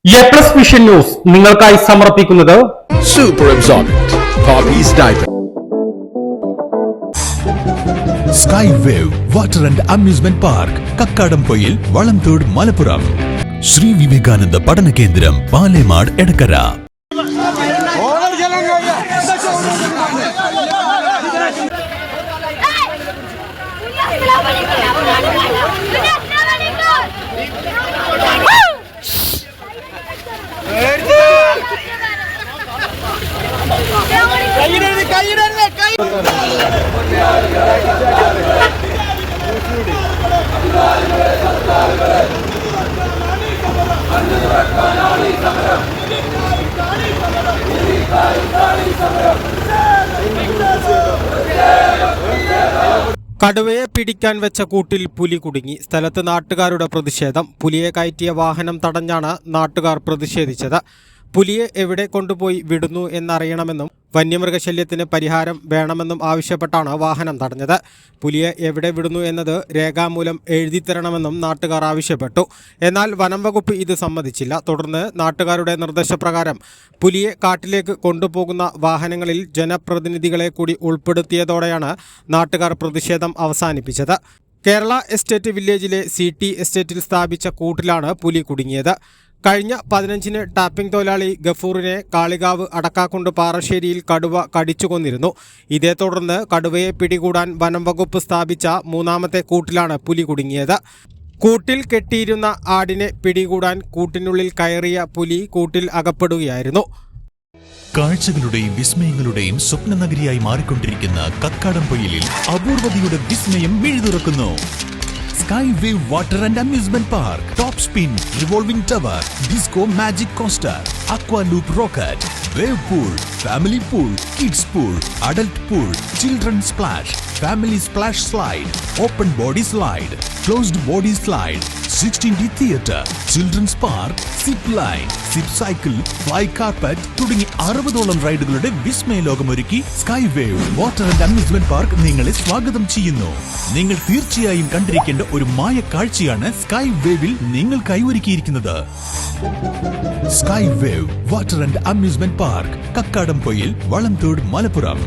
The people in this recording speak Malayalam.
A+ വിഷൻ ന്യൂസ് നിങ്ങൾക്കായി സമർപ്പിക്കുന്നത് Super Absorbent Poppy's Diaper. Sky Wave Water and Amusement Park, Kakkadampoyil, Valamthode, Malappuram. Shri Vivekananda പഠന കേന്ദ്രം, പാലേമാട്, എടക്കര. കടുവയെ പിടിക്കാൻ വെച്ച കൂട്ടിൽ പുലി കുടുങ്ങി. സ്ഥലത്ത് നാട്ടുകാരുടെ പ്രതിഷേധം. പുലിയെ കയറ്റിയ വാഹനം തടഞ്ഞാണ് നാട്ടുകാർ പ്രതിഷേധിച്ചത്. പുലിയെ എവിടെ കൊണ്ടുപോയി വിടുന്നു എന്നറിയണമെന്നും വന്യമൃഗശല്യത്തിന് പരിഹാരം വേണമെന്നും ആവശ്യപ്പെട്ടാണ് വാഹനം തടഞ്ഞത്. പുലിയെ എവിടെ വിടുന്നു എന്നത് രേഖാമൂലം എഴുതിത്തരണമെന്നും നാട്ടുകാർ ആവശ്യപ്പെട്ടു. എന്നാൽ വനം വകുപ്പ് ഇത് സമ്മതിച്ചില്ല. തുടർന്ന് നാട്ടുകാരുടെ നിർദ്ദേശപ്രകാരം പുലിയെ കാട്ടിലേക്ക് കൊണ്ടുപോകുന്ന വാഹനങ്ങളിൽ ജനപ്രതിനിധികളെ കൂടി ഉൾപ്പെടുത്തിയതോടെയാണ് നാട്ടുകാർ പ്രതിഷേധം അവസാനിപ്പിച്ചത്. കേരള എസ്റ്റേറ്റ് വില്ലേജിലെ CT എസ്റ്റേറ്റിൽ സ്ഥാപിച്ച കൂട്ടിലാണ് പുലി കുടുങ്ങിയത്. കഴിഞ്ഞ 15-ന് ടാപ്പിംഗ് തൊഴിലാളി ഗഫൂറിനെ കാളികാവ് അടക്കാക്കുണ്ട് പാറശ്ശേരിയിൽ കടുവ കടിച്ചു കൊന്നിരുന്നു. ഇതേ തുടർന്ന് കടുവയെ പിടികൂടാൻ വനം വകുപ്പ് സ്ഥാപിച്ച 3ാമത്തെ കൂട്ടിലാണ് പുലി കുടുങ്ങിയത്. കൂട്ടിൽ കെട്ടിയിരുന്ന ആടിനെ പിടികൂടാൻ കൂട്ടിനുള്ളിൽ കയറിയ പുലി കൂട്ടിൽ അകപ്പെടുകയായിരുന്നു. കാഴ്ചകളുടെയും വിസ്മയങ്ങളുടെയും സ്വപ്നനഗരിയായി മാറിക്കൊണ്ടിരിക്കുന്ന കക്കാടംപൊയിലിൽ അപൂർവതയുടെ വിസ്മയം മിഴിതുറക്കുന്നു. Sky Wave Water and Amusement Park, Top Spin, Revolving Tower, Disco Magic Coaster, Aqua Loop Rocket, Wave Pool, Family Pool, Kids Pool, Adult Pool, Children Splash, Family Splash Slide, Open Body Slide, Closed Body Slide, 16D Theatre, Children's Park, Zip Line, Zip Cycle, Fly Carpet തുടങ്ങി 60ഓളം റൈഡുകളുടെ വിസ്മയ ലോകമൊരുക്കി sky wave water and amusement park നിങ്ങളെ സ്വാഗതം ചെയ്യുന്നു. നിങ്ങൾ തീർച്ചയായും കണ്ടിരിക്കേണ്ട ഒരു മായ കാഴ്ചയാണ് സ്കൈ വേവിൽ നിങ്ങൾക്കായി ഒരുക്കിയിരിക്കുന്നത്. Sky wave water and amusement park, Kakkadampoyil, Valamthode, Malappuram.